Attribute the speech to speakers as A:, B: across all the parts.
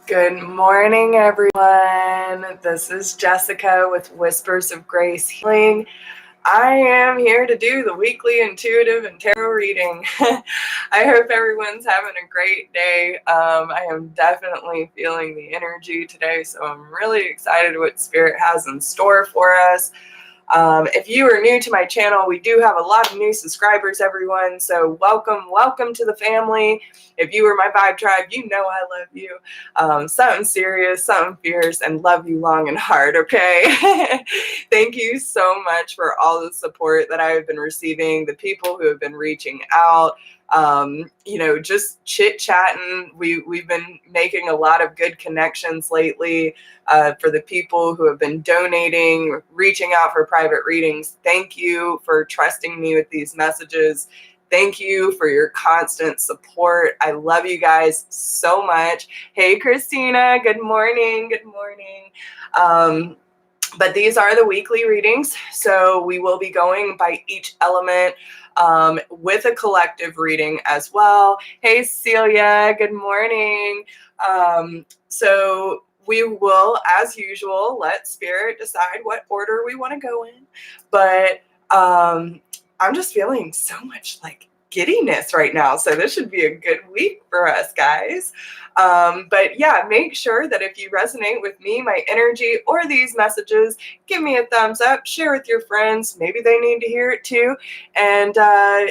A: Good morning, everyone. This is Jessica with Whispers of Grace Healing. I am here to do the weekly intuitive and tarot reading. I hope everyone's having a great day. I am definitely feeling the energy today, so I'm really excited what Spirit has in store for us. If you are new to my channel, we do have a lot of new subscribers, everyone. So welcome to the family. If you are my vibe tribe, you know I love you. Something serious, something fierce, and love you long and hard, okay? Thank you so much for all the support that I have been receiving, the people who have been reaching out. Just chit-chatting. We've been making a lot of good connections lately. For the people who have been donating, reaching out for private readings, thank you for trusting me with these messages. Thank you for your constant support. I love you guys so much. Hey, Christina, good morning. Good morning. But these are the weekly readings, so we will be going by each element with a collective reading as well. Hey, Celia, good morning. So we will, as usual, let Spirit decide what order we want to go in. But I'm just feeling so much like giddiness right now. So this should be a good week for us, guys. But yeah, make sure that if you resonate with me, my energy, or these messages, give me a thumbs up, share with your friends. Maybe they need to hear it too. And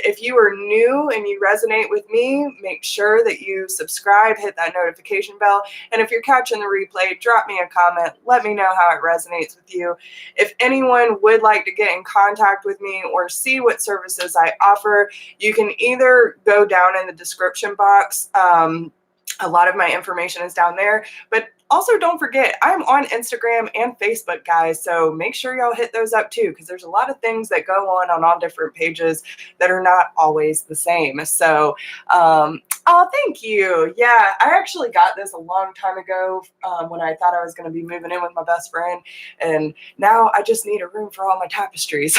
A: if you are new and you resonate with me, make sure that you subscribe, hit that notification bell. And if you're catching the replay, drop me a comment. Let me know how it resonates with you. If anyone would like to get in contact with me or see what services I offer, you can either go down in the description box. A lot of my information is down there, but also don't forget, I'm on Instagram and Facebook, guys. So make sure y'all hit those up too, because there's a lot of things that go on all different pages that are not always the same. So, oh, thank you. Yeah, I actually got this a long time ago when I thought I was going to be moving in with my best friend. And now I just need a room for all my tapestries.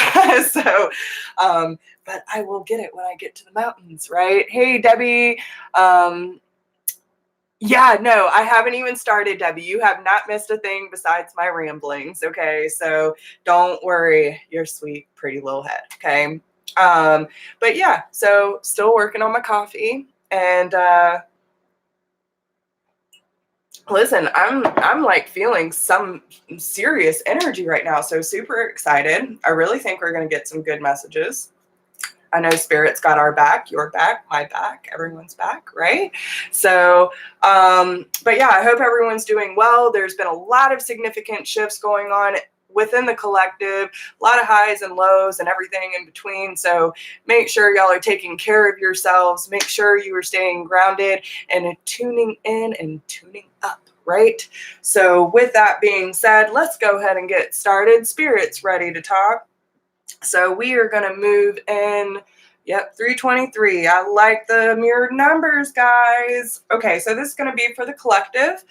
A: So, but I will get it when I get to the mountains, right? Hey, Debbie. Yeah, no, I haven't even started, Debbie. You have not missed a thing besides my ramblings, okay? So don't worry, your sweet, pretty little head, okay? But yeah, so still working on my coffee. And listen, I'm like feeling some serious energy right now, so super excited. I really think we're going to get some good messages. I know Spirit's got our back, your back, my back, everyone's back, right? So, but yeah, I hope everyone's doing well. There's been a lot of significant shifts going on within the collective, a lot of highs and lows and everything in between. So make sure y'all are taking care of yourselves. Make sure you are staying grounded and tuning in and tuning up. Right? So with that being said, let's go ahead and get started. Spirit's ready to talk. So we are going to move in. Yep, 323. I like the mirrored numbers, guys. Okay, so this is going to be for the collective.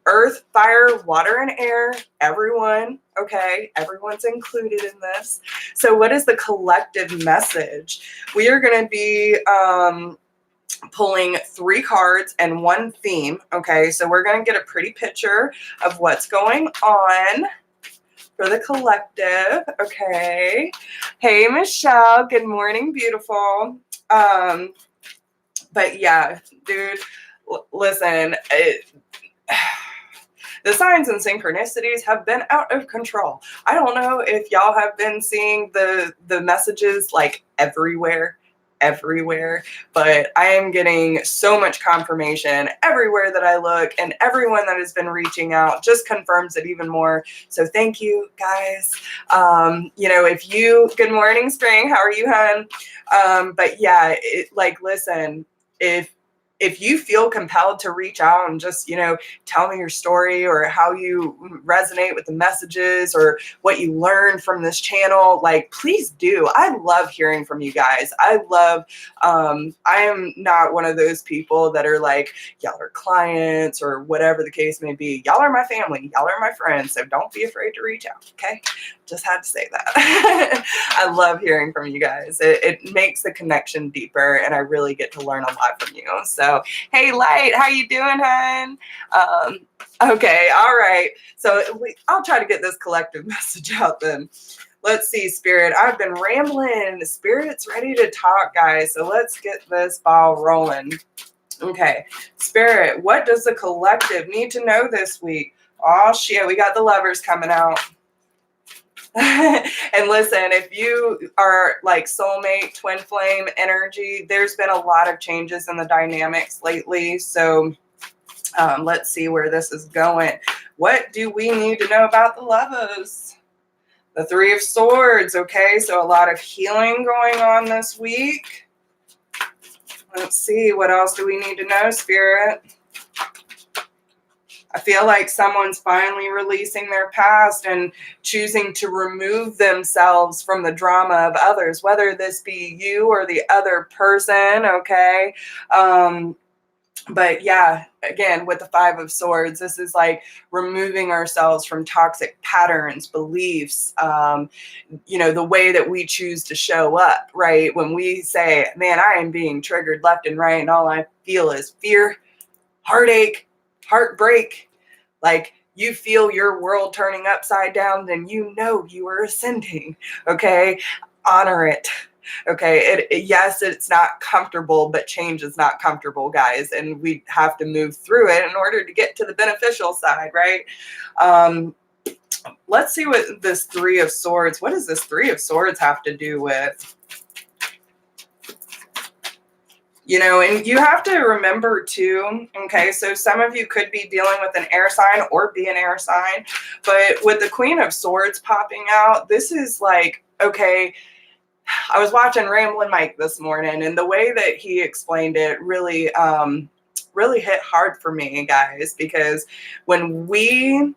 A: Earth, fire, water, and air. Everyone, okay? Everyone's included in this. So what is the collective message? We are going to be pulling 3 cards and 1 theme, okay? So we're going to get a pretty picture of what's going on for the collective, okay? Hey, Michelle, good morning, beautiful. But yeah, dude, listen, the signs and synchronicities have been out of control. I don't know if y'all have been seeing the messages like everywhere, but I am getting so much confirmation everywhere that I look, and everyone that has been reaching out just confirms it even more. So thank you, guys. If you, good morning, Spring, how are you, hun? But yeah, listen, if you feel compelled to reach out and just, tell me your story or how you resonate with the messages or what you learned from this channel, like, please do. I love hearing from you guys. I am not one of those people that are like, y'all are clients or whatever the case may be. Y'all are my family. Y'all are my friends. So don't be afraid to reach out. Okay. Just had to say that. I love hearing from you guys. It makes the connection deeper, and I really get to learn a lot from you. So So, hey, Light, how you doing, hon? Okay, all right. So I'll try to get this collective message out then. Let's see, Spirit. I've been rambling. Spirit's ready to talk, guys. So let's get this ball rolling. Okay, Spirit, what does the collective need to know this week? Oh, shit, we got the Lovers coming out. And listen, if you are like soulmate, twin flame energy, there's been a lot of changes in the dynamics lately. So let's see where this is going. What do we need to know about the Lovers? The Three of Swords, okay? So a lot of healing going on this week. Let's see, what else do we need to know, Spirit? I feel like someone's finally releasing their past and choosing to remove themselves from the drama of others, whether this be you or the other person, okay? But yeah, again, with the Five of Swords, this is like removing ourselves from toxic patterns, beliefs, the way that we choose to show up, right? When we say, man, I am being triggered left and right, and all I feel is fear, heartache, heartbreak, like you feel your world turning upside down, then you know you are ascending, okay? Honor it. Okay, yes, it's not comfortable, but change is not comfortable, guys, and we have to move through it in order to get to the beneficial side, right? Let's see what this Three of Swords, what does this Three of Swords have to do with? And you have to remember too, okay, so some of you could be dealing with an air sign or be an air sign, but with the Queen of Swords popping out, this is like, okay, I was watching Ramblin' Mike this morning, and the way that he explained it really hit hard for me, guys, because when we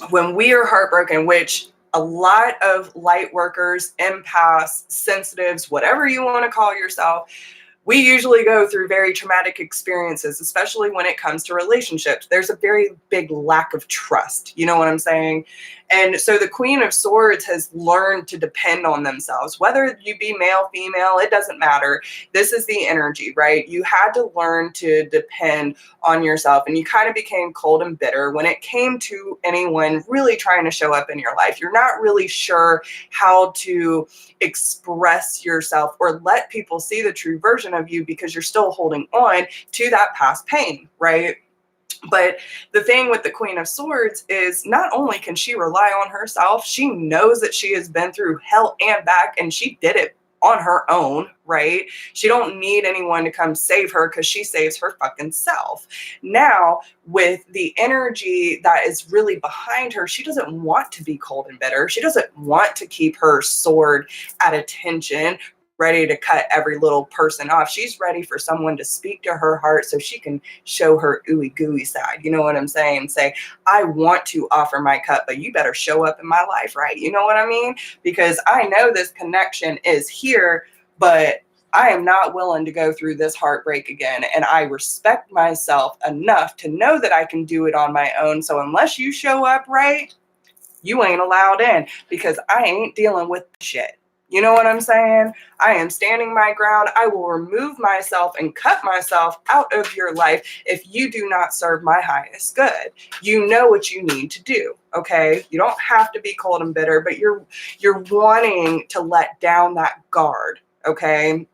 A: are heartbroken, which a lot of light workers, empaths, sensitives, whatever you want to call yourself, we usually go through very traumatic experiences, especially when it comes to relationships. There's a very big lack of trust. You know what I'm saying? And so the Queen of Swords has learned to depend on themselves. Whether you be male, female, it doesn't matter. This is the energy, right? You had to learn to depend on yourself, and you kind of became cold and bitter when it came to anyone really trying to show up in your life. You're not really sure how to express yourself or let people see the true version of you because you're still holding on to that past pain, right? But the thing with the Queen of Swords is not only can she rely on herself, she knows that she has been through hell and back, and she did it on her own, right? She don't need anyone to come save her because she saves her fucking self. Now, with the energy that is really behind her, she doesn't want to be cold and bitter. She doesn't want to keep her sword at attention, ready to cut every little person off. She's ready for someone to speak to her heart so she can show her ooey gooey side. You know what I'm saying? Say, I want to offer my cup, but you better show up in my life, right? You know what I mean? Because I know this connection is here, but I am not willing to go through this heartbreak again. And I respect myself enough to know that I can do it on my own. So unless you show up right, you ain't allowed in, because I ain't dealing with shit. You know what I'm saying? I am standing my ground. I will remove myself and cut myself out of your life if you do not serve my highest good. You know what you need to do, okay? You don't have to be cold and bitter, but you're wanting to let down that guard, okay?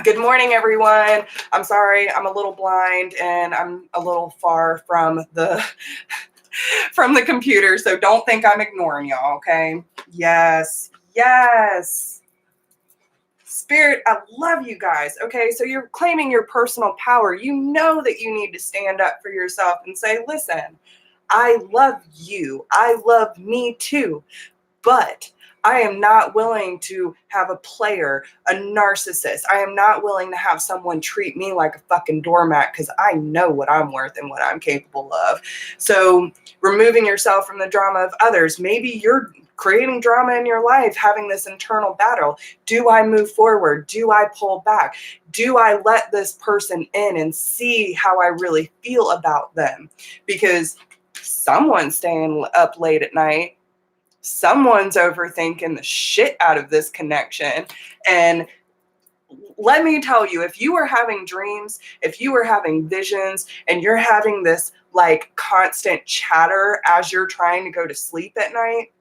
A: Good morning, everyone. I'm sorry, I'm a little blind and I'm a little far from the computer, so don't think I'm ignoring y'all, okay? Yes. Spirit, I love you guys, okay? So you're claiming your personal power. You know that you need to stand up for yourself and say, listen, I love you. I love me too, but I am not willing to have a player, a narcissist. I am not willing to have someone treat me like a fucking doormat, because I know what I'm worth and what I'm capable of. So removing yourself from the drama of others. Maybe you're creating drama in your life, having this internal battle. Do I move forward? Do I pull back? Do I let this person in and see how I really feel about them? Because someone's staying up late at night. Someone's overthinking the shit out of this connection. And let me tell you, if you are having dreams, if you are having visions, and you're having this like constant chatter as you're trying to go to sleep at night,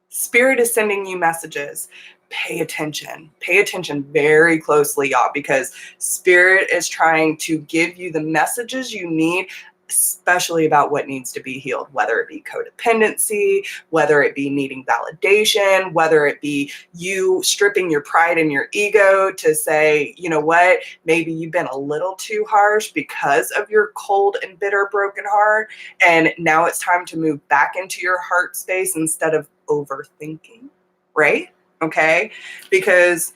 A: Spirit is sending you messages. Pay attention. Pay attention very closely, y'all, because Spirit is trying to give you the messages you need, especially about what needs to be healed, whether it be codependency, whether it be needing validation, whether it be you stripping your pride and your ego to say, you know what, maybe you've been a little too harsh because of your cold and bitter broken heart. And now it's time to move back into your heart space instead of overthinking, right? Okay, because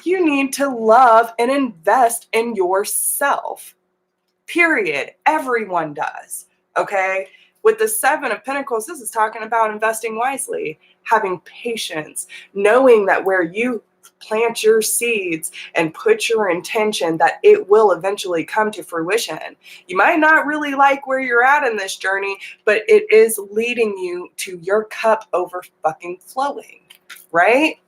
A: you need to love and invest in yourself. Period. Everyone does. Okay. With the Seven of Pentacles, this is talking about investing wisely, having patience, knowing that where you plant your seeds and put your intention, that it will eventually come to fruition. You might not really like where you're at in this journey, but it is leading you to your cup over fucking flowing, right?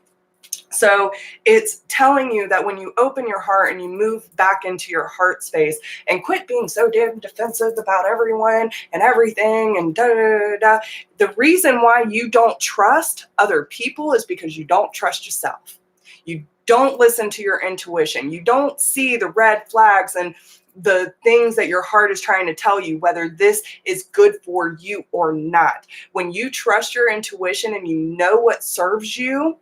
A: So it's telling you that when you open your heart and you move back into your heart space and quit being so damn defensive about everyone and everything and da da da da, the reason why you don't trust other people is because you don't trust yourself. You don't listen to your intuition. You don't see the red flags and the things that your heart is trying to tell you, whether this is good for you or not. When you trust your intuition and you know what serves you,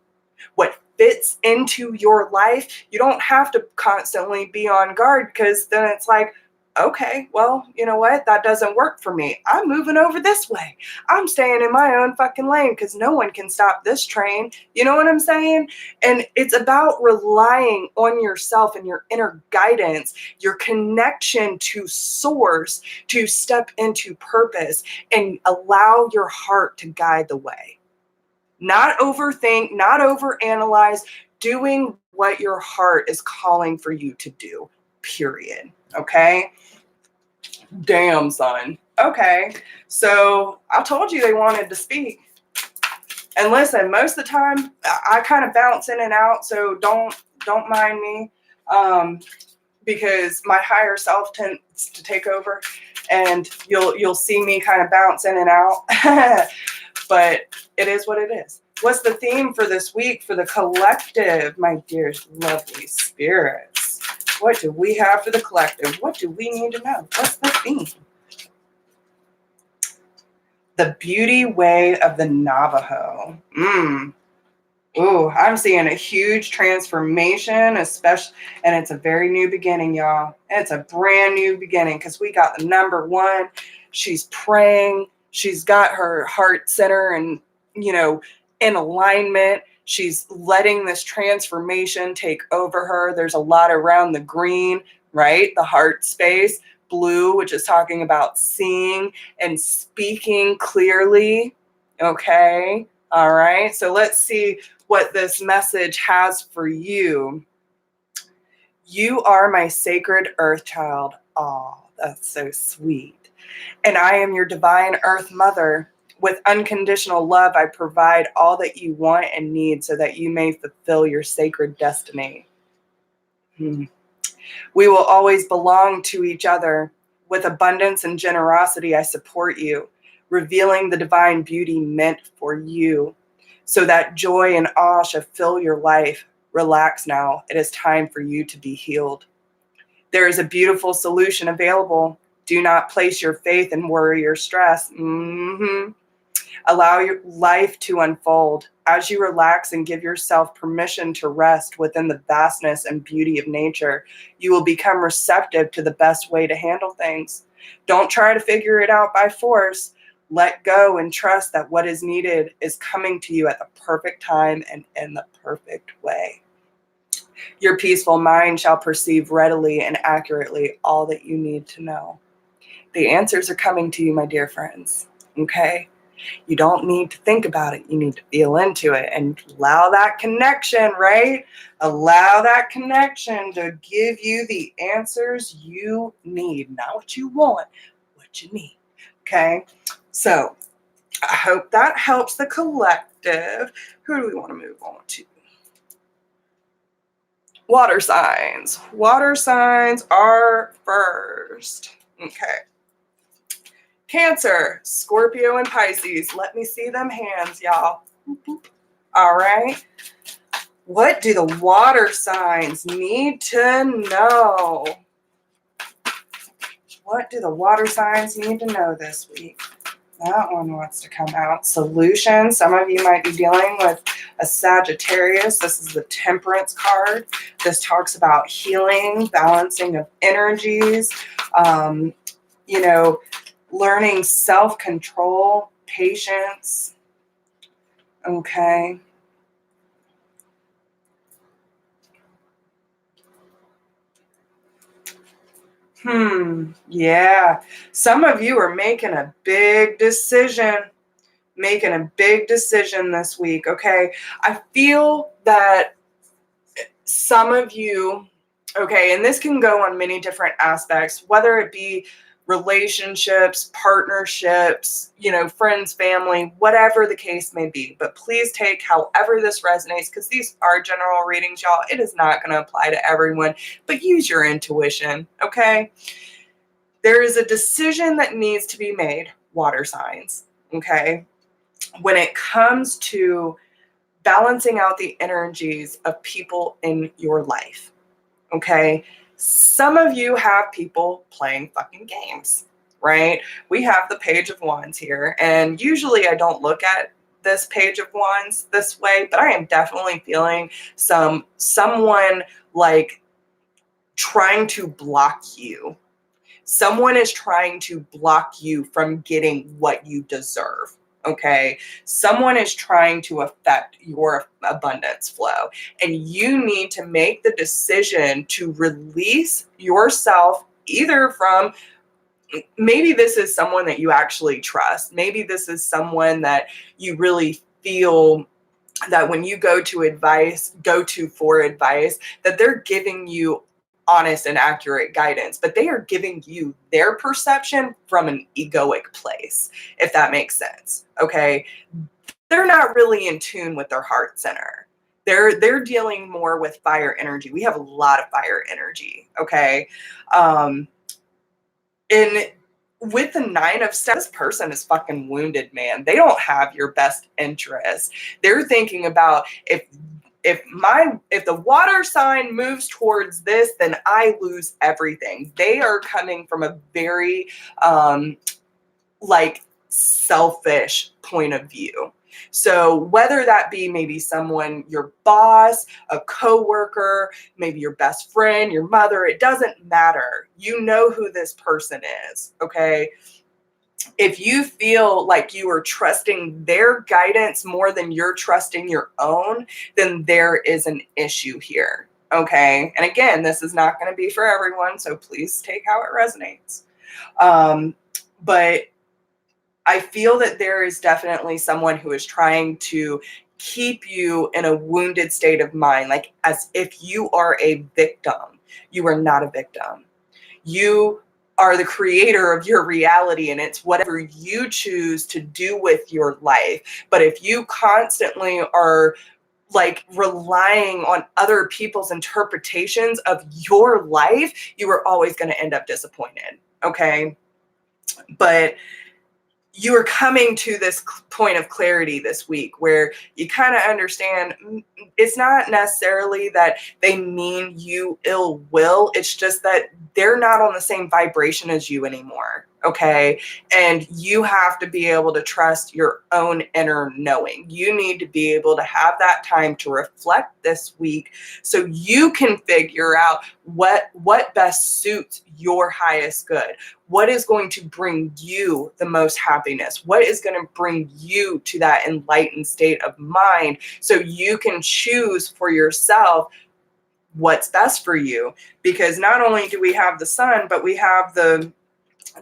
A: what fits into your life, you don't have to constantly be on guard, because then it's like, okay, well, you know what? That doesn't work for me. I'm moving over this way. I'm staying in my own fucking lane because no one can stop this train. You know what I'm saying? And it's about relying on yourself and your inner guidance, your connection to source, to step into purpose and allow your heart to guide the way. Not overthink, not overanalyze, doing what your heart is calling for you to do, period. Okay? Damn, son. Okay. So I told you they wanted to speak. And listen, most of the time I kind of bounce in and out, so don't mind me. Because my higher self tends to take over, and you'll see me kind of bounce in and out. But it is what it is. What's the theme for this week for the collective, my dear lovely spirits? What do we have for the collective? What do we need to know? What's the theme? The beauty way of the Navajo. Ooh, I'm seeing a huge transformation, especially, and it's a very new beginning, y'all. It's a brand new beginning because we got the number one. She's praying. She's got her heart center and, in alignment. She's letting this transformation take over her. There's a lot around the green, right? The heart space. Blue, which is talking about seeing and speaking clearly. Okay. All right. So let's see what this message has for you. You are my sacred earth child. Oh, that's so sweet. And I am your divine earth mother. With unconditional love, I provide all that you want and need so that you may fulfill your sacred destiny. We will always belong to each other. With abundance and generosity, I support you, revealing the divine beauty meant for you, so that joy and awe shall fill your life. Relax now. It is time for you to be healed. There is a beautiful solution available. Do not place your faith in worry or stress. Allow your life to unfold. As you relax and give yourself permission to rest within the vastness and beauty of nature, you will become receptive to the best way to handle things. Don't try to figure it out by force. Let go and trust that what is needed is coming to you at the perfect time and in the perfect way. Your peaceful mind shall perceive readily and accurately all that you need to know. The answers are coming to you, my dear friends. Okay? You don't need to think about it. You need to feel into it and allow that connection, right? Allow that connection to give you the answers you need. Not what you want, what you need. Okay? So I hope that helps the collective. Who do we want to move on to? Water signs. Water signs are first. Okay. Cancer, Scorpio, and Pisces. Let me see them hands, y'all. All right. What do the water signs need to know? What do the water signs need to know this week? That one wants to come out. Solution. Some of you might be dealing with a Sagittarius. This is the Temperance card. This talks about healing, balancing of energies, you know, learning self-control, patience. Okay. Yeah. Some of you are making a big decision. Making a big decision this week. Okay. I feel that some of you, okay, and this can go on many different aspects, whether it be relationships, partnerships, you know, friends, family, whatever the case may be. But please take however this resonates, because these are general readings, y'all. It is not going to apply to everyone, but use your intuition, okay? There is a decision that needs to be made, water signs, okay? When it comes to balancing out the energies of people in your life, okay? Some of you have people playing fucking games, right? We have the Page of Wands here, and usually I don't look at this Page of Wands this way, but I am definitely feeling someone like trying to block you. Someone is trying to block you from getting what you deserve. Okay. Someone is trying to affect your abundance flow, and you need to make the decision to release yourself, either from, maybe this is someone that you actually trust. Maybe this is someone that you really feel that when you go to for advice, that they're giving you honest and accurate guidance, but they are giving you their perception from an egoic place, if that makes sense. Okay. They're not really in tune with their heart center. They're dealing more with fire energy. We have a lot of fire energy. Okay. And with the Nine of Steps, this person is fucking wounded, man. They don't have your best interest. They're thinking about, if the water sign moves towards this, then I lose everything. They are coming from a very like selfish point of view. So whether that be maybe someone, your boss, a coworker, maybe your best friend, your mother, it doesn't matter. You know who this person is, okay? If you feel like you are trusting their guidance more than you're trusting your own, then there is an issue here, okay? And again, this is not going to be for everyone, so please take how it resonates. But I feel that there is definitely someone who is trying to keep you in a wounded state of mind, like as if you are a victim. You are not a victim. You are the creator of your reality, and it's whatever you choose to do with your life. But if you constantly are like relying on other people's interpretations of your life, you are always going to end up disappointed. Okay. But you are coming to this point of clarity this week where you kind of understand it's not necessarily that they mean you ill will. It's just that they're not on the same vibration as you anymore. Okay. And you have to be able to trust your own inner knowing. You need to be able to have that time to reflect this week so you can figure out what best suits your highest good. What is going to bring you the most happiness? What is going to bring you to that enlightened state of mind so you can choose for yourself what's best for you? Because not only do we have the sun, but we have the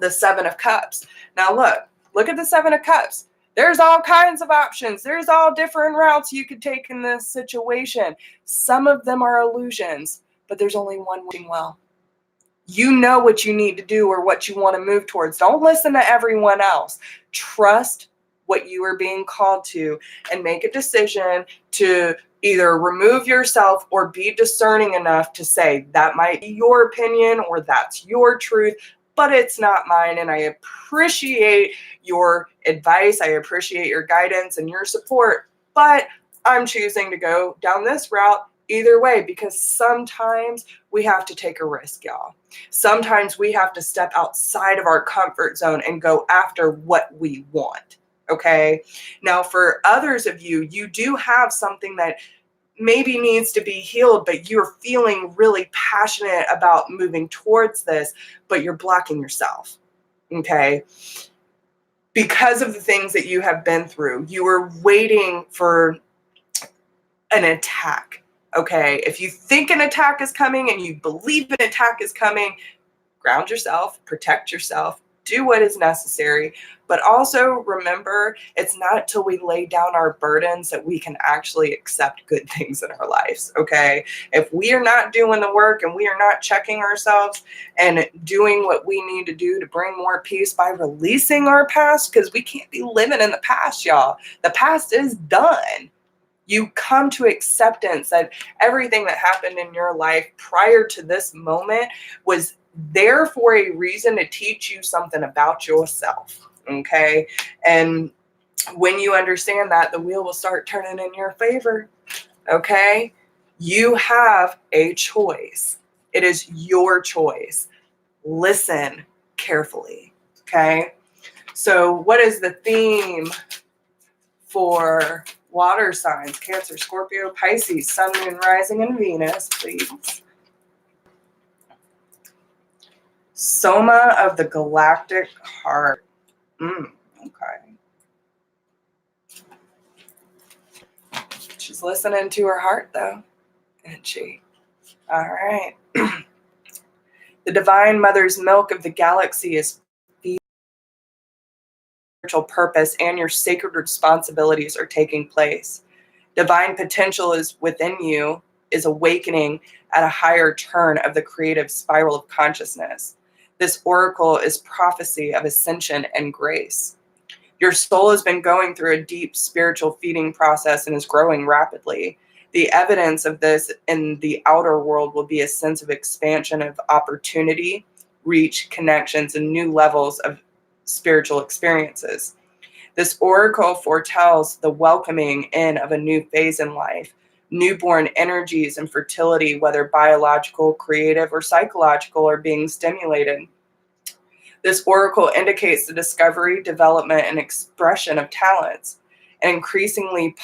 A: Seven of Cups. Now look at the Seven of Cups. There's all kinds of options. There's all different routes you could take in this situation. Some of them are illusions, but there's only one working well. You know what you need to do or what you want to move towards. Don't listen to everyone else. Trust what you are being called to and make a decision to Either remove yourself or be discerning enough to say that might be your opinion or that's your truth, but it's not mine. And I appreciate your advice. I appreciate your guidance and your support, but I'm choosing to go down this route either way, because sometimes we have to take a risk, y'all. Sometimes we have to step outside of our comfort zone and go after what we want. Okay. Now, for others of you, you do have something that maybe needs to be healed, but you're feeling really passionate about moving towards this, but you're blocking yourself. Okay. Because of the things that you have been through, you are waiting for an attack. Okay. If you think an attack is coming and you believe an attack is coming, ground yourself, protect yourself, do what is necessary. But also remember, it's not till we lay down our burdens that we can actually accept good things in our lives, okay? If we are not doing the work and we are not checking ourselves and doing what we need to do to bring more peace by releasing our past, because we can't be living in the past, y'all. The past is done. You come to acceptance that everything that happened in your life prior to this moment was there for a reason, to teach you something about yourself, okay? And when you understand that, the wheel will start turning in your favor, okay? You have a choice. It is your choice. Listen carefully, okay? So what is the theme for water signs? Cancer, Scorpio, Pisces, Sun, Moon, Rising, and Venus, please. Soma of the Galactic Heart. Okay. She's listening to her heart, though, isn't she? All right. The Divine Mother's milk of the galaxy is spiritual purpose, and your sacred responsibilities are taking place. Divine potential is within you, is awakening at a higher turn of the creative spiral of consciousness. This oracle is prophecy of ascension and grace. Your soul has been going through a deep spiritual feeding process and is growing rapidly. The evidence of this in the outer world will be a sense of expansion of opportunity, reach, connections, and new levels of spiritual experiences. This oracle foretells the welcoming in of a new phase in life. Newborn energies and fertility, whether biological, creative, or psychological, are being stimulated. This oracle indicates the discovery, development, and expression of talents. An increasingly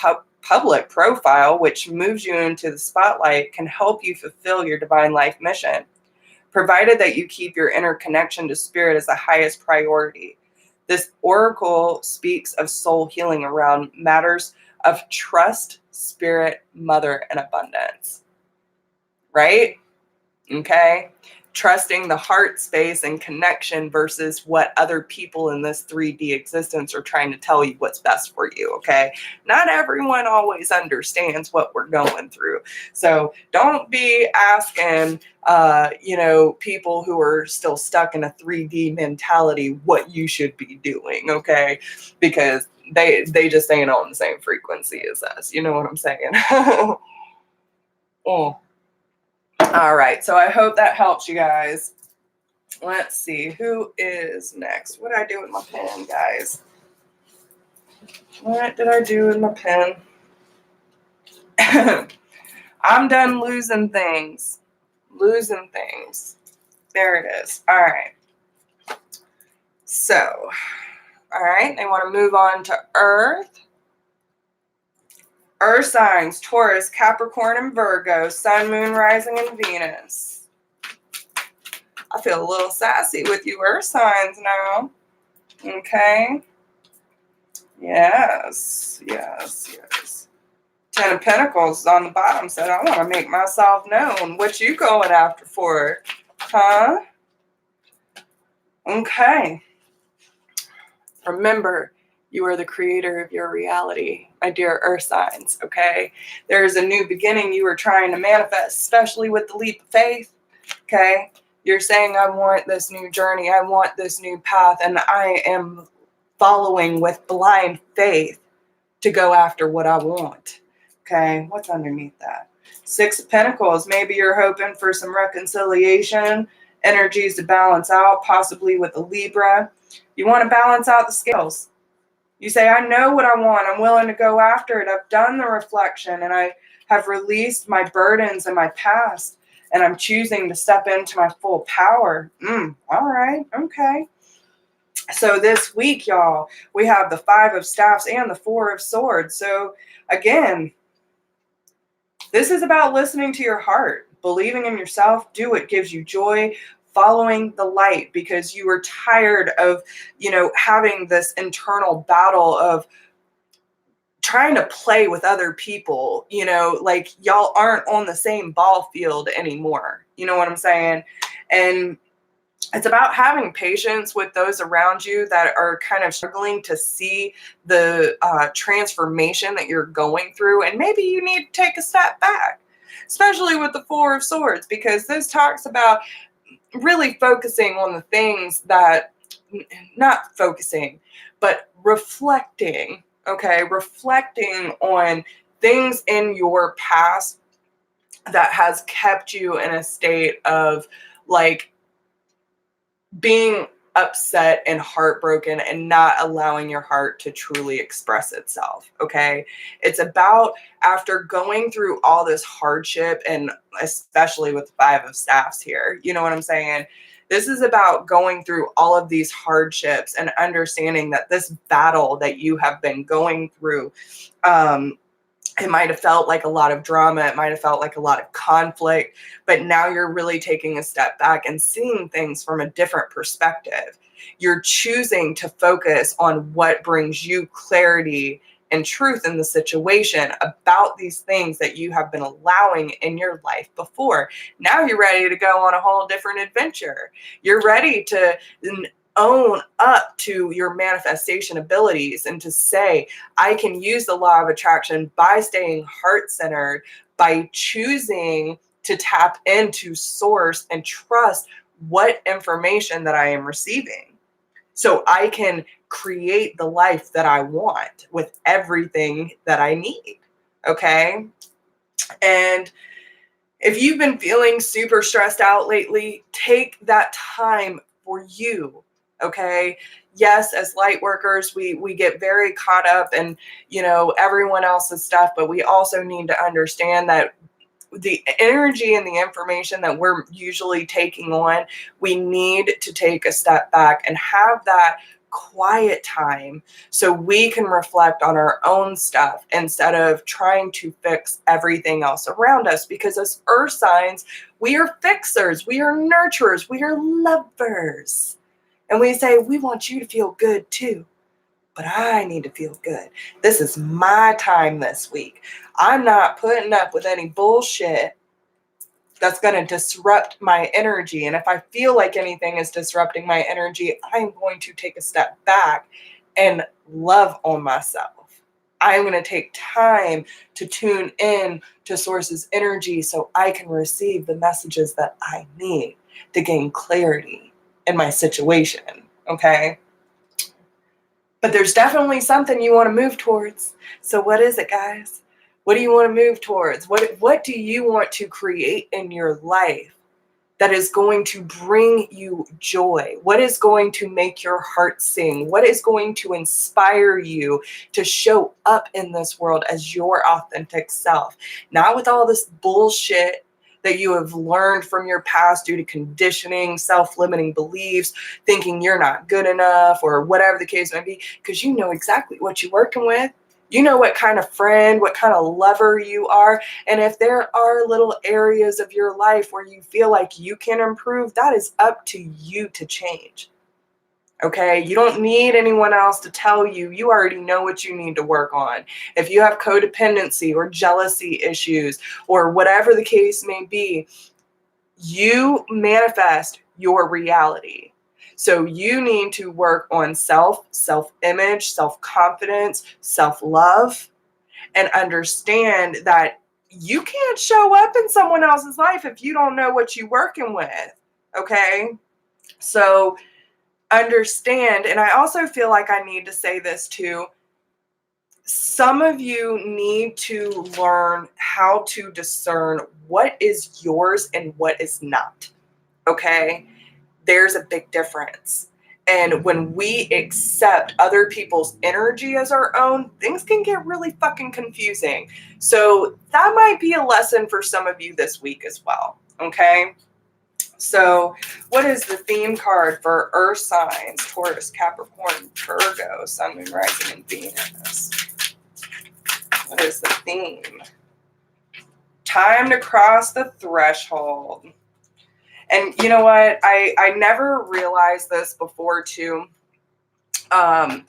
A: public profile, which moves you into the spotlight, can help you fulfill your divine life mission, provided that you keep your inner connection to spirit as the highest priority. This oracle speaks of soul healing around matters of trust, spirit, mother, and abundance. Right? Okay? Trusting the heart space and connection versus what other people in this 3D existence are trying to tell you what's best for you, okay? Not everyone always understands what we're going through. So don't be asking, people who are still stuck in a 3D mentality what you should be doing, okay? Because they just ain't on the same frequency as us. You know what I'm saying? Oh. All right, so I hope that helps you guys. Let's see, who is next? What did I do with my pen, guys? What did I do with my pen? I'm done losing things. Losing things. There it is. All right. So, all right, they want to move on to Earth. Earth signs, Taurus, Capricorn, and Virgo, Sun, Moon, Rising, and Venus. I feel a little sassy with you Earth signs now. Okay. Yes. Ten of Pentacles on the bottom said, I want to make myself known. What you going after for? Huh? Okay. Remember, you are the creator of your reality, my dear Earth signs, okay? There's a new beginning you are trying to manifest, especially with the leap of faith, okay? You're saying, I want this new journey, I want this new path, and I am following with blind faith to go after what I want. Okay, what's underneath that? Six of Pentacles. Maybe you're hoping for some reconciliation, energies to balance out, possibly with a Libra. You want to balance out the scales. You say, I know what I want. I'm willing to go after it. I've done the reflection and I have released my burdens and my past, and I'm choosing to step into my full power. All right. Okay. So this week, y'all, we have the Five of Staffs and the Four of Swords. So again, this is about listening to your heart, believing in yourself, do what gives you joy, following the light, because you are tired of, having this internal battle of trying to play with other people, like y'all aren't on the same ball field anymore. You know what I'm saying? And it's about having patience with those around you that are kind of struggling to see the transformation that you're going through. And maybe you need to take a step back, especially with the Four of Swords, because this talks about really focusing on the things that, not focusing, but reflecting, okay? Reflecting on things in your past that has kept you in a state of like being upset and heartbroken and not allowing your heart to truly express itself. Okay. It's about, after going through all this hardship, and especially with the Five of Staffs here, you know what I'm saying? This is about going through all of these hardships and understanding that this battle that you have been going through, it might have felt like a lot of drama. It might have felt like a lot of conflict, but now you're really taking a step back and seeing things from a different perspective. You're choosing to focus on what brings you clarity and truth in the situation about these things that you have been allowing in your life before. Now you're ready to go on a whole different adventure. You're ready to own up to your manifestation abilities and to say, I can use the law of attraction by staying heart-centered, by choosing to tap into source and trust what information that I am receiving, so I can create the life that I want with everything that I need. Okay. And if you've been feeling super stressed out lately, take that time for you. Okay. Yes, as light workers, we get very caught up in, everyone else's stuff, but we also need to understand that the energy and the information that we're usually taking on, we need to take a step back and have that quiet time so we can reflect on our own stuff instead of trying to fix everything else around us. Because as earth signs, we are fixers, we are nurturers, we are lovers. And we say, we want you to feel good too, but I need to feel good. This is my time this week. I'm not putting up with any bullshit that's going to disrupt my energy. And if I feel like anything is disrupting my energy, I'm going to take a step back and love on myself. I'm going to take time to tune in to Source's energy so I can receive the messages that I need to gain clarity in my situation. Okay? But there's definitely something you want to move towards. So what is it, guys? What do you want to move towards? What do you want to create in your life that is going to bring you joy? What is going to make your heart sing? What is going to inspire you to show up in this world as your authentic self? Not with all this bullshit that you have learned from your past due to conditioning, self-limiting beliefs, thinking you're not good enough, or whatever the case may be, because you know exactly what you're working with. You know what kind of friend, what kind of lover you are. And if there are little areas of your life where you feel like you can improve, that is up to you to change. Okay, you don't need anyone else to tell you. You already know what you need to work on. If you have codependency or jealousy issues or whatever the case may be, you manifest your reality. So you need to work on self-image, self-confidence, self-love, and understand that you can't show up in someone else's life if you don't know what you're working with. Okay, so understand, and I also feel like I need to say this too, some of you need to learn how to discern what is yours and what is not. Okay? There's a big difference. And when we accept other people's energy as our own, things can get really fucking confusing. So that might be a lesson for some of you this week as well. Okay? So what is the theme card for Earth signs? Taurus, Capricorn, Virgo, Sun, Moon, Rising, and Venus. What is the theme? Time to cross the threshold. And you know what? I never realized this before too. I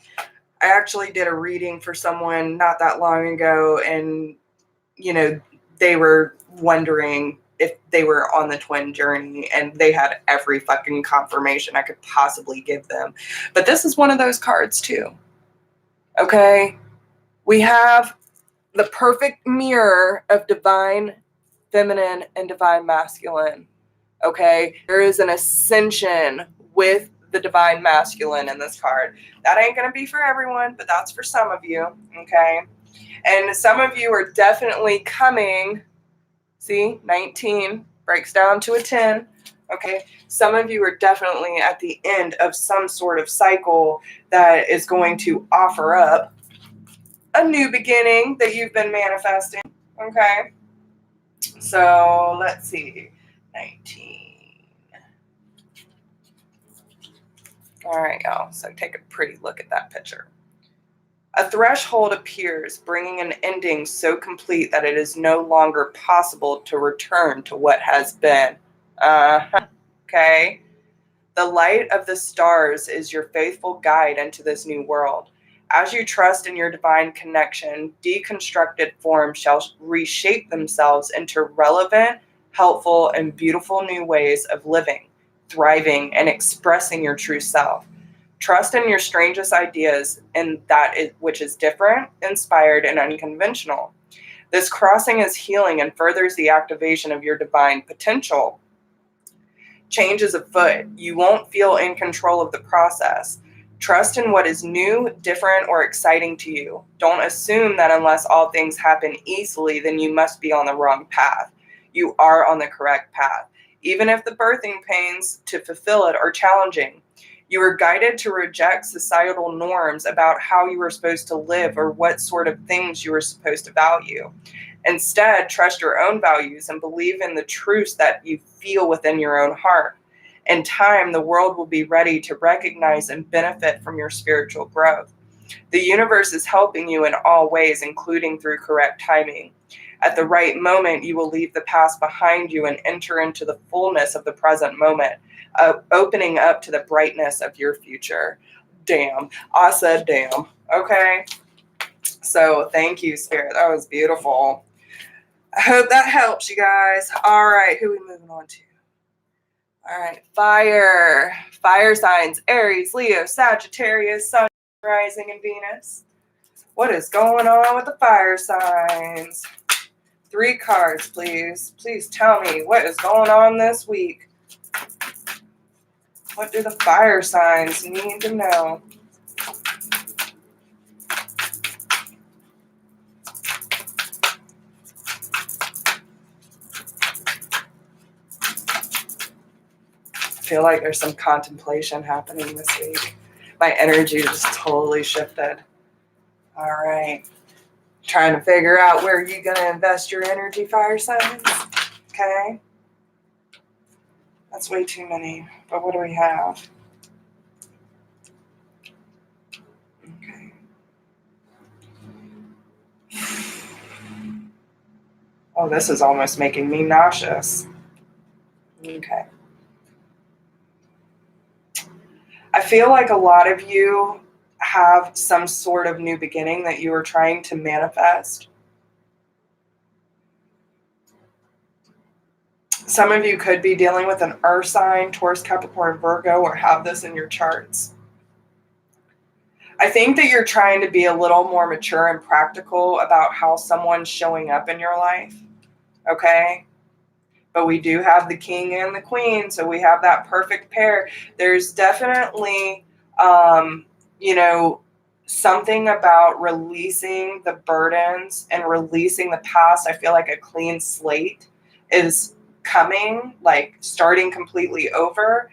A: actually did a reading for someone not that long ago, and they were wondering if they were on the twin journey, and they had every fucking confirmation I could possibly give them. But this is one of those cards too. Okay? We have the perfect mirror of divine feminine and divine masculine. Okay? There is an ascension with the divine masculine in this card. That ain't going to be for everyone, but that's for some of you. Okay? And some of you are definitely coming. See, 19 breaks down to a 10. Okay? Some of you are definitely at the end of some sort of cycle that is going to offer up a new beginning that you've been manifesting. Okay? So let's see. 19. All right, y'all. So take a pretty look at that picture. A threshold appears, bringing an ending so complete that it is no longer possible to return to what has been. Okay? The light of the stars is your faithful guide into this new world. As you trust in your divine connection, deconstructed forms shall reshape themselves into relevant, helpful, and beautiful new ways of living, thriving, and expressing your true self. Trust in your strangest ideas and that which is different, inspired, and unconventional. This crossing is healing and furthers the activation of your divine potential. Change is afoot. You won't feel in control of the process. Trust in what is new, different, or exciting to you. Don't assume that unless all things happen easily, then you must be on the wrong path. You are on the correct path, even if the birthing pains to fulfill it are challenging. You are guided to reject societal norms about how you are supposed to live or what sort of things you are supposed to value. Instead, trust your own values and believe in the truths that you feel within your own heart. In time, the world will be ready to recognize and benefit from your spiritual growth. The universe is helping you in all ways, including through correct timing. At the right moment, you will leave the past behind you and enter into the fullness of the present moment, opening up to the brightness of your future. Damn. I said damn. Okay? So thank you, Spirit. That was beautiful. I hope that helps you guys. All right, who are we moving on to? All right, fire. Fire signs, Aries, Leo, Sagittarius, Sun, Rising, and Venus. What is going on with the fire signs? 3 cards, please. Please tell me what is going on this week. What do the fire signs need to know? I feel like there's some contemplation happening this week. My energy just totally shifted. All right. Trying to figure out where you're going to invest your energy, fire signs. Okay. That's way too many. But what do we have? Okay. Oh, this is almost making me nauseous. Okay. I feel like a lot of you have some sort of new beginning that you are trying to manifest. Some of you could be dealing with an earth sign, Taurus, Capricorn, Virgo, or have this in your charts. I think that you're trying to be a little more mature and practical about how someone's showing up in your life. Okay? But we do have the king and the queen, so we have that perfect pair. There's definitely, something about releasing the burdens and releasing the past. I feel like a clean slate is coming, like starting completely over,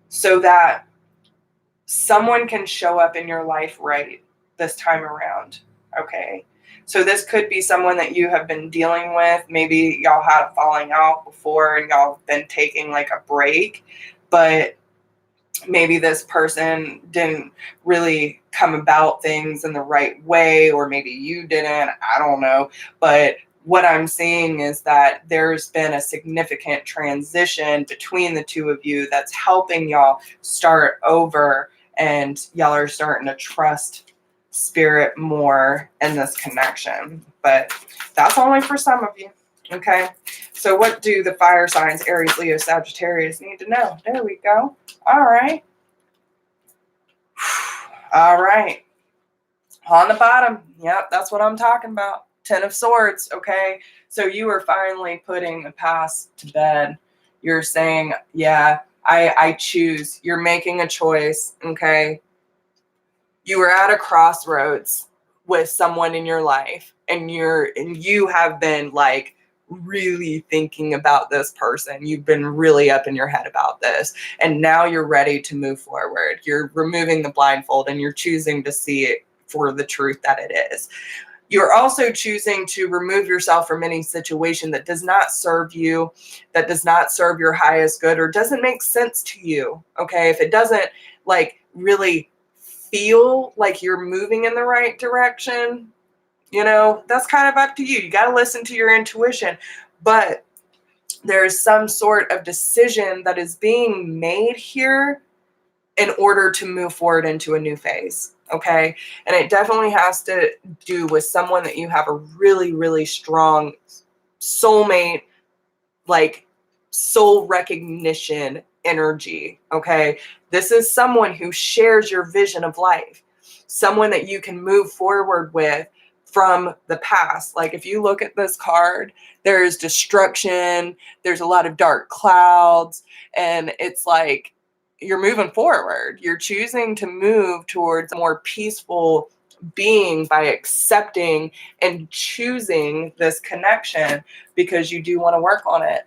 A: so that someone can show up in your life right this time around. Okay. So this could be someone that you have been dealing with. Maybe y'all had a falling out before and y'all have been taking like a break, but maybe this person didn't really come about things in the right way, or maybe you didn't. I don't know. But what I'm seeing is that there's been a significant transition between the two of you that's helping y'all start over, and y'all are starting to trust spirit more in this connection. But that's only for some of you. Okay. So what do the fire signs, Aries, Leo, Sagittarius, need to know? There we go. All right. All right. On the bottom. Yep, that's what I'm talking about. 10 of Swords. Okay. So you are finally putting the past to bed. You're saying, yeah, I choose. You're making a choice. Okay. You were at a crossroads with someone in your life, and you have been like really thinking about this person. You've been really up in your head about this, and now you're ready to move forward. You're removing the blindfold and you're choosing to see it for the truth that it is. You're also choosing to remove yourself from any situation that does not serve you, that does not serve your highest good, or doesn't make sense to you. Okay. If it doesn't like really feel like you're moving in the right direction, that's kind of up to you. You got to listen to your intuition, but there's some sort of decision that is being made here in order to move forward into a new phase. Okay. And it definitely has to do with someone that you have a really, really strong soulmate, like soul recognition energy. Okay. This is someone who shares your vision of life, someone that you can move forward with from the past. Like if you look at this card, there's destruction, there's a lot of dark clouds, and it's like you're moving forward. You're choosing to move towards a more peaceful being by accepting and choosing this connection, because you do want to work on it.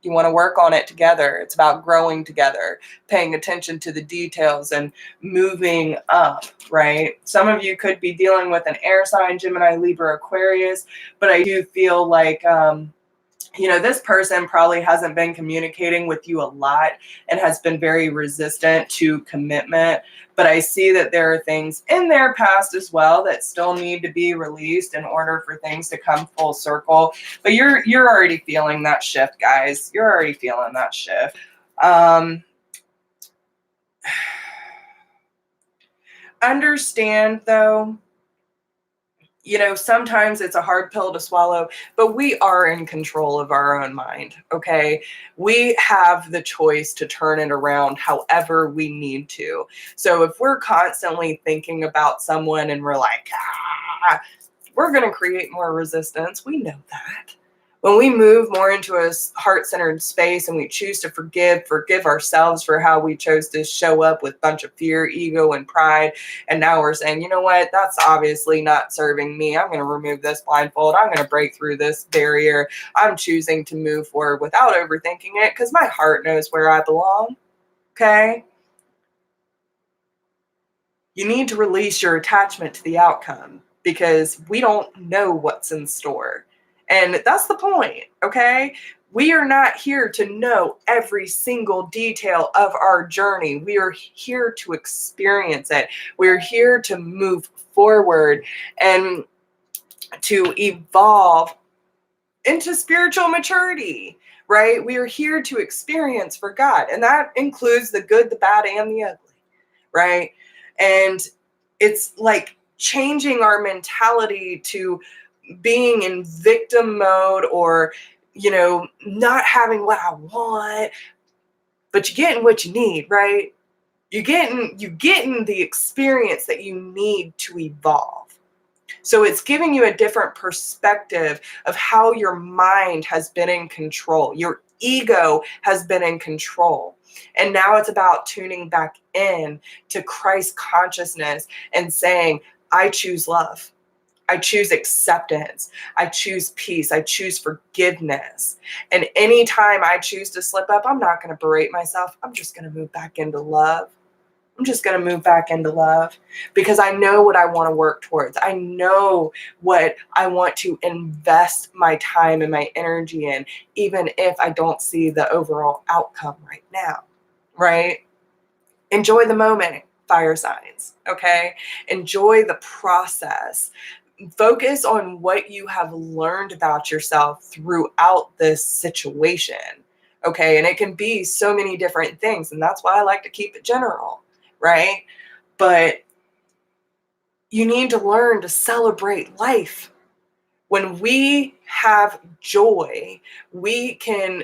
A: You want to work on it together. It's about growing together, paying attention to the details and moving up, right? Some of you could be dealing with an air sign, Gemini, Libra, Aquarius, but I do feel like, this person probably hasn't been communicating with you a lot and has been very resistant to commitment. But I see that there are things in their past as well that still need to be released in order for things to come full circle. But you're already feeling that shift, guys. You're already feeling that shift. Understand, though, sometimes it's a hard pill to swallow, but we are in control of our own mind, okay? We have the choice to turn it around however we need to. So if we're constantly thinking about someone and we're like, we're going to create more resistance. We know that. When we move more into a heart-centered space and we choose to forgive ourselves for how we chose to show up with a bunch of fear, ego, and pride, and now we're saying, you know what, that's obviously not serving me. I'm going to remove this blindfold. I'm going to break through this barrier. I'm choosing to move forward without overthinking it because my heart knows where I belong, okay? You need to release your attachment to the outcome because we don't know what's in store. And that's the point, okay? We are not here to know every single detail of our journey. We are here to experience it. We're here to move forward and to evolve into spiritual maturity, right? We are here to experience for God. And that includes the good, the bad, and the ugly, right? And it's like changing our mentality to being in victim mode, or not having what I want, but you're getting what you need, right? You're getting the experience that you need to evolve. So it's giving you a different perspective of how your mind has been in control. You're ego has been in control. And now it's about tuning back in to Christ consciousness and saying, I choose love. I choose acceptance. I choose peace. I choose forgiveness. And anytime I choose to slip up, I'm not going to berate myself. I'm just going to move back into love. I'm just going to move back into love because I know what I want to work towards. I know what I want to invest my time and my energy in, even if I don't see the overall outcome right now, right? Enjoy the moment, fire signs, okay? Enjoy the process. Focus on what you have learned about yourself throughout this situation, okay? And it can be so many different things, and that's why I like to keep it general, right? But you need to learn to celebrate life. When we have joy, we can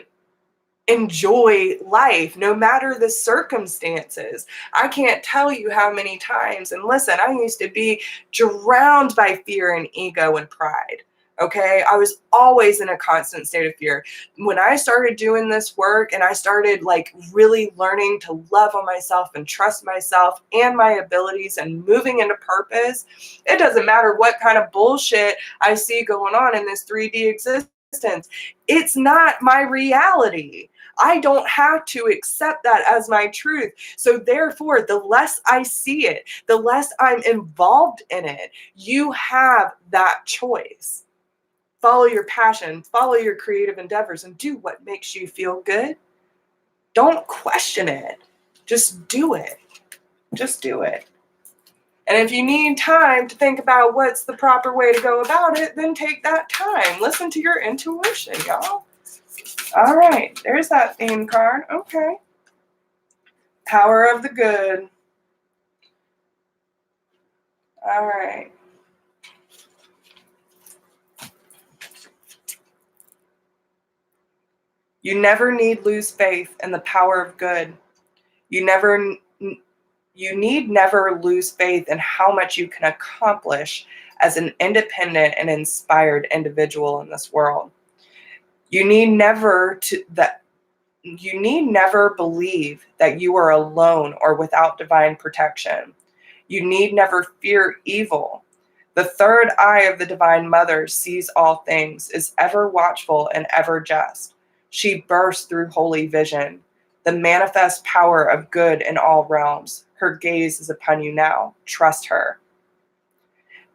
A: enjoy life no matter the circumstances. I can't tell you how many times, and listen, I used to be drowned by fear and ego and pride. Okay, I was always in a constant state of fear. When I started doing this work and I started like really learning to love on myself and trust myself and my abilities and moving into purpose, it doesn't matter what kind of bullshit I see going on in this 3D existence. It's not my reality. I don't have to accept that as my truth. So therefore, the less I see it, the less I'm involved in it. You have that choice. Follow your passion, follow your creative endeavors, and do what makes you feel good. Don't question it. Just do it. Just do it. And if you need time to think about what's the proper way to go about it, then take that time. Listen to your intuition, y'all. All right, there's that theme card. Okay. Power of the good. All right. You never need lose faith in the power of good. You need never lose faith in how much you can accomplish as an independent and inspired individual in this world. You need never believe that you are alone or without divine protection. You need never fear evil. The third eye of the Divine Mother sees all things, is ever watchful and ever just. She bursts through holy vision, the manifest power of good in all realms. Her gaze is upon you now. Trust her.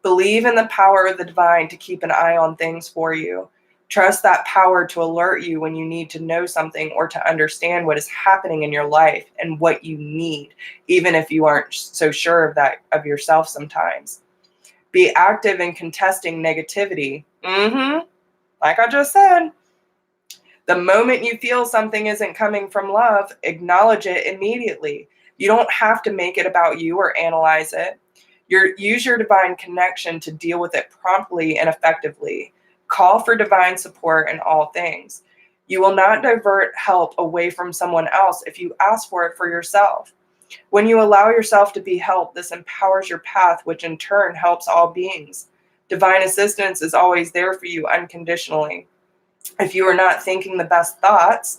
A: Believe in the power of the divine to keep an eye on things for you. Trust that power to alert you when you need to know something or to understand what is happening in your life and what you need, even if you aren't so sure of that of yourself sometimes. Be active in contesting negativity. Like I just said. The moment you feel something isn't coming from love, acknowledge it immediately. You don't have to make it about you or analyze it. Use your divine connection to deal with it promptly and effectively. Call for divine support in all things. You will not divert help away from someone else if you ask for it for yourself. When you allow yourself to be helped, this empowers your path, which in turn helps all beings. Divine assistance is always there for you unconditionally. If you are not thinking the best thoughts,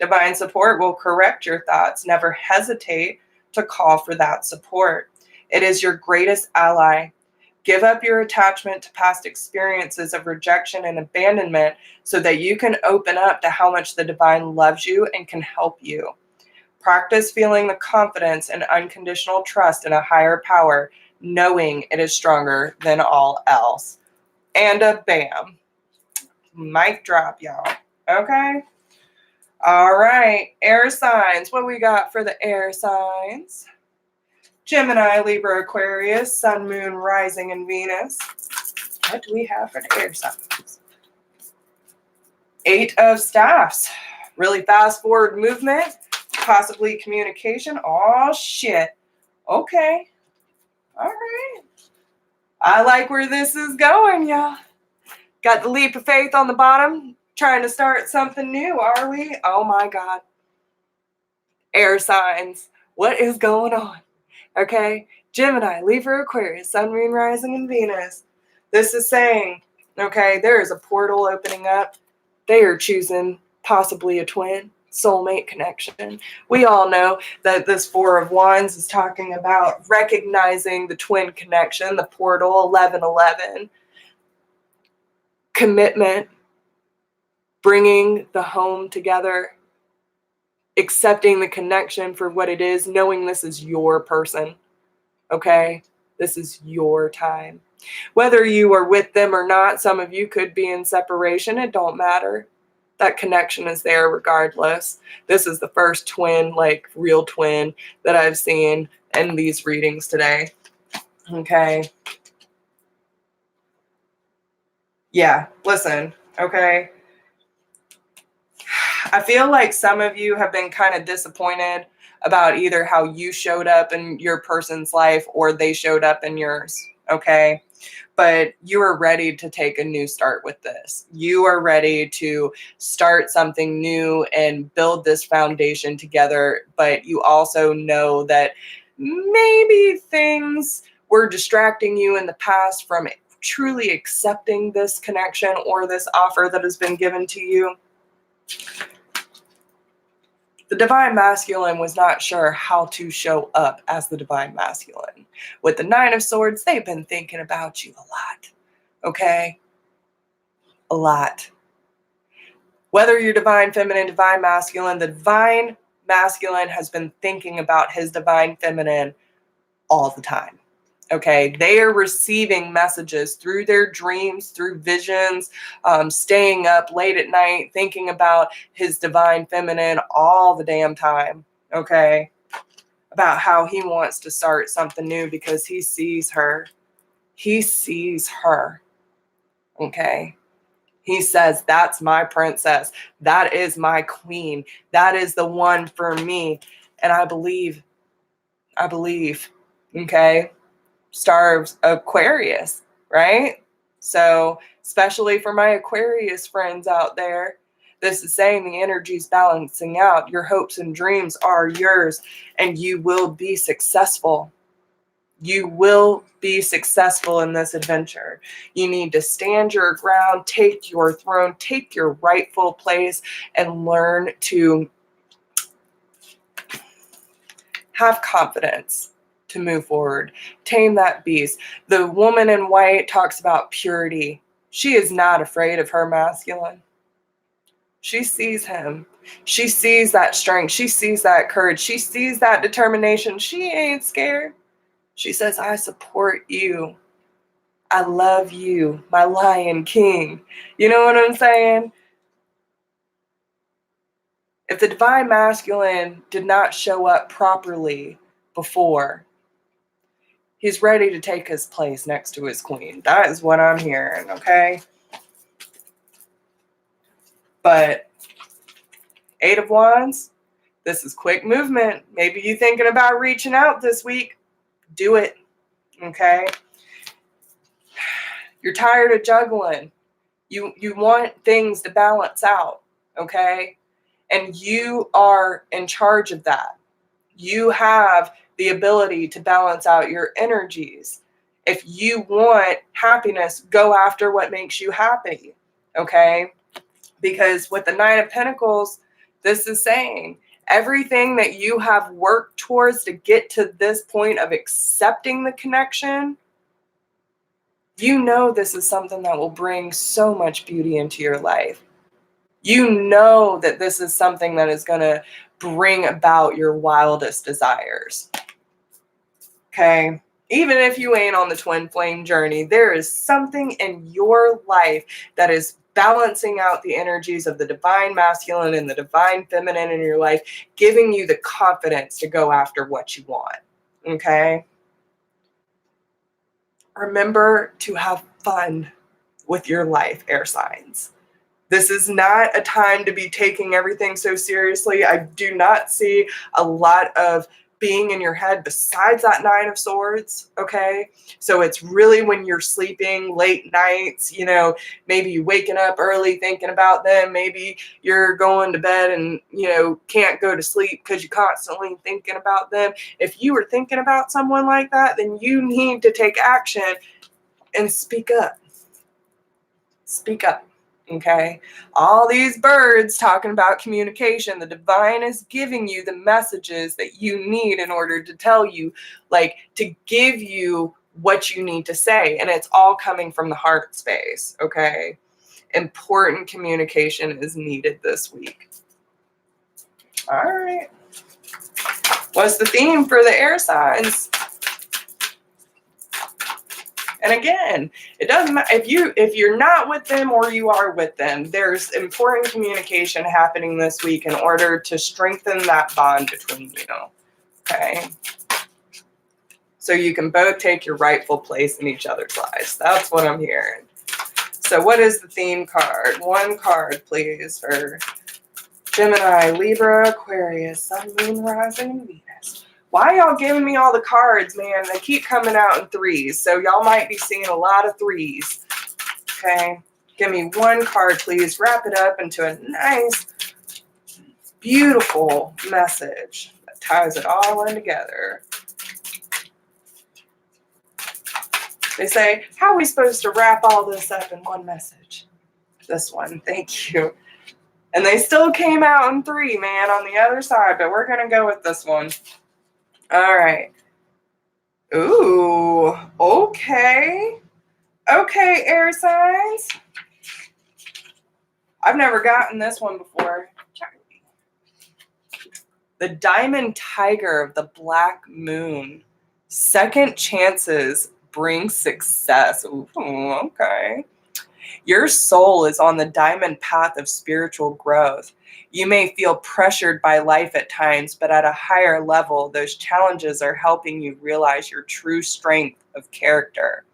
A: divine support will correct your thoughts. Never hesitate to call for that support. It is your greatest ally. Give up your attachment to past experiences of rejection and abandonment so that you can open up to how much the divine loves you and can help you. Practice feeling the confidence and unconditional trust in a higher power, knowing it is stronger than all else. And a bam. Mic drop, y'all. Okay? All right. Air signs. What we got for the air signs? Gemini, Libra, Aquarius, Sun, Moon, Rising, and Venus. What do we have for the air signs? 8 of Staffs. Really fast forward movement. Possibly communication. Oh, shit. Okay. All right. I like where this is going, y'all. Got the leap of faith on the bottom. Trying to start something new, are we? Oh, my God. Air signs. What is going on? Okay, Gemini, Libra, Aquarius, Sun, Moon, Rising, and Venus. This is saying, okay, there is a portal opening up. They are choosing possibly a twin, soulmate connection. We all know that this Four of Wands is talking about recognizing the twin connection, the portal 1111, commitment, bringing the home together, accepting the connection for what it is, knowing this is your person, okay? This is your time. Whether you are with them or not, some of you could be in separation, it don't matter. That connection is there regardless. This is the first twin, like real twin, that I've seen in these readings today, okay? Yeah, listen, okay? I feel like some of you have been kind of disappointed about either how you showed up in your person's life or they showed up in yours, okay? But you are ready to take a new start with this. You are ready to start something new and build this foundation together, but you also know that maybe things were distracting you in the past from truly accepting this connection or this offer that has been given to you. The Divine Masculine was not sure how to show up as the Divine Masculine. With the Nine of Swords, they've been thinking about you a lot, okay? A lot. Whether you're Divine Feminine, Divine Masculine, the Divine Masculine has been thinking about his Divine Feminine all the time. Okay, they are receiving messages through their dreams, through visions, staying up late at night, thinking about his Divine Feminine all the damn time, okay? About how he wants to start something new because he sees her. He sees her, okay? He says, that's my princess. That is my queen. That is the one for me. And I believe, okay? Star of Aquarius, right? So, especially for my Aquarius friends out there, this is saying the energy's balancing out. Your hopes and dreams are yours, and you will be successful. You will be successful in this adventure. You need to stand your ground, take your throne, take your rightful place, and learn to have confidence to move forward. Tame that beast. The woman in white talks about purity. She is not afraid of her masculine. She sees him. She sees that strength. She sees that courage. She sees that determination. She ain't scared. She says, I support you. I love you, my Lion King. You know what I'm saying? If the Divine Masculine did not show up properly before, he's ready to take his place next to his queen. That is what I'm hearing, okay? But Eight of Wands, this is quick movement. Maybe you're thinking about reaching out this week. Do it, okay? You're tired of juggling. You want things to balance out, okay? And you are in charge of that. You have the ability to balance out your energies. If you want happiness, go after what makes you happy, okay? Because with the Nine of Pentacles, this is saying everything that you have worked towards to get to this point of accepting the connection, you know this is something that will bring so much beauty into your life. You know that this is something that is going to bring about your wildest desires. Okay? Even if you ain't on the twin flame journey, there is something in your life that is balancing out the energies of the Divine Masculine and the Divine Feminine in your life, giving you the confidence to go after what you want. Okay? Remember to have fun with your life, air signs. This is not a time to be taking everything so seriously. I do not see a lot of being in your head besides that Nine of Swords, okay? So it's really when you're sleeping late nights, you know, maybe you're waking up early thinking about them. Maybe you're going to bed and, you know, can't go to sleep because you're constantly thinking about them. If you were thinking about someone like that, then you need to take action and speak up. Speak up. Okay, all these birds talking about communication. The divine is giving you the messages that you need in order to tell you, like, to give you what you need to say. And it's all coming from the heart space. Okay, important communication is needed this week. All right, what's the theme for the air signs? And again, it doesn't matter if you're not with them or you are with them, there's important communication happening this week in order to strengthen that bond between you. Okay. So you can both take your rightful place in each other's lives. That's what I'm hearing. So what is the theme card? One card, please, for Gemini, Libra, Aquarius, Sun, Moon, Rising, Venus. Why y'all giving me all the cards, man? They keep coming out in threes, so y'all might be seeing a lot of threes. Okay, give me one card, please. Wrap it up into a nice, beautiful message that ties it all in together. They say, how are we supposed to wrap all this up in one message? This one, thank you. And they still came out in three, man, on the other side, but we're going to go with this one. All right. Ooh, okay. Okay, air signs. I've never gotten this one before. The diamond tiger of the black moon. Second chances bring success. Ooh, okay. Your soul is on the diamond path of spiritual growth. You may feel pressured by life at times, but at a higher level, those challenges are helping you realize your true strength of character.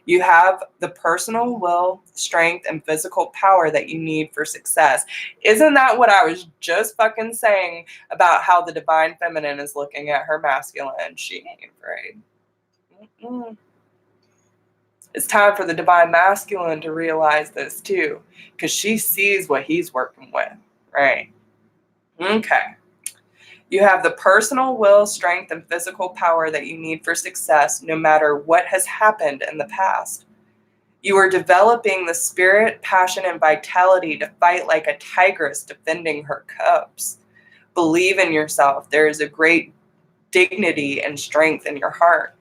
A: You have the personal will, strength, and physical power that you need for success. Isn't that what I was just fucking saying about how the divine feminine is looking at her masculine? She ain't afraid. Mm-mm. It's time for the divine masculine to realize this too, because she sees what he's working with, right? Okay. You have the personal will, strength, and physical power that you need for success, no matter what has happened in the past. You are developing the spirit, passion, and vitality to fight like a tigress defending her cubs. Believe in yourself. There is a great dignity and strength in your heart.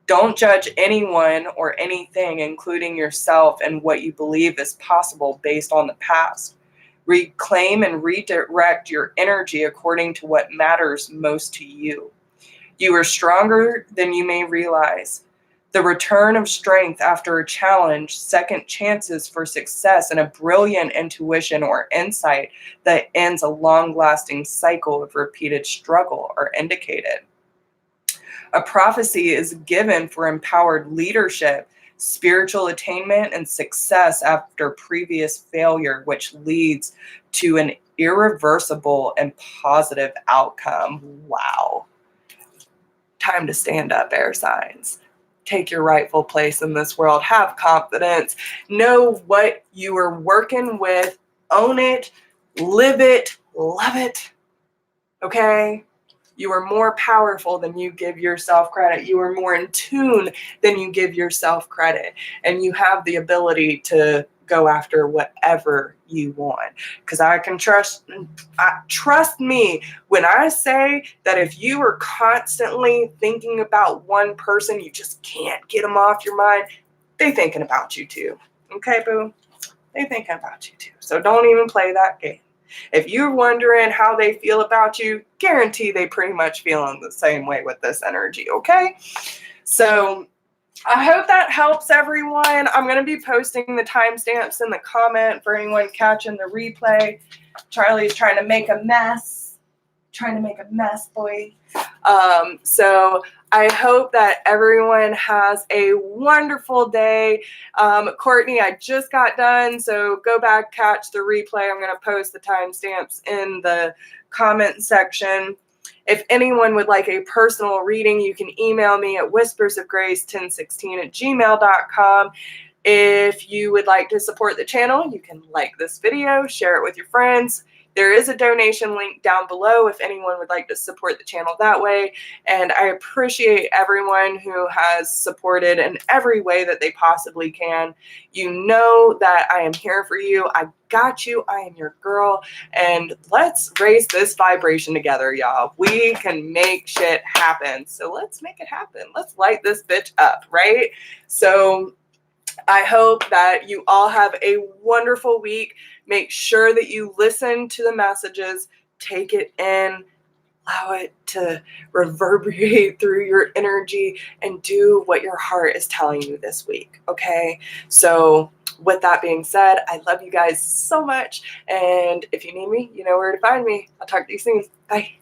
A: Don't judge anyone or anything, including yourself, and what you believe is possible based on the past. Reclaim and redirect your energy according to what matters most to you. You are stronger than you may realize. The return of strength after a challenge, second chances for success, and a brilliant intuition or insight that ends a long-lasting cycle of repeated struggle are indicated. A prophecy is given for empowered leadership, spiritual attainment, and success after previous failure, which leads to an irreversible and positive outcome. Wow. Time to stand up, air signs. Take your rightful place in this world. Have confidence. Know what you are working with. Own it. Live it. Love it. Okay? You are more powerful than you give yourself credit. You are more in tune than you give yourself credit. And you have the ability to go after whatever you want. Because I can trust me when I say that if you are constantly thinking about one person, you just can't get them off your mind, they're thinking about you too. Okay, boo? They're thinking about you too. So don't even play that game. If you're wondering how they feel about you, guarantee they pretty much feeling the same way with this energy, okay? So I hope that helps everyone. I'm going to be posting the timestamps in the comment for anyone catching the replay. Charlie's trying to make a mess. Boy. So I hope that everyone has a wonderful day. Courtney, I just got done, so go back, catch the replay. I'm going to post the timestamps in the comment section. If anyone would like a personal reading, you can email me at whispersofgrace1016@gmail.com. If you would like to support the channel, you can like this video, share it with your friends. There is a donation link down below if anyone would like to support the channel that way. And I appreciate everyone who has supported in every way that they possibly can. You know that I am here for you. I got you. I am your girl. And let's raise this vibration together, y'all. We can make shit happen. So let's make it happen. Let's light this bitch up, right? So I hope that you all have a wonderful week. Make sure that you listen to the messages, take it in, allow it to reverberate through your energy, and do what your heart is telling you this week, okay? So with that being said, I love you guys so much. And if you need me, you know where to find me. I'll talk to you soon. Bye.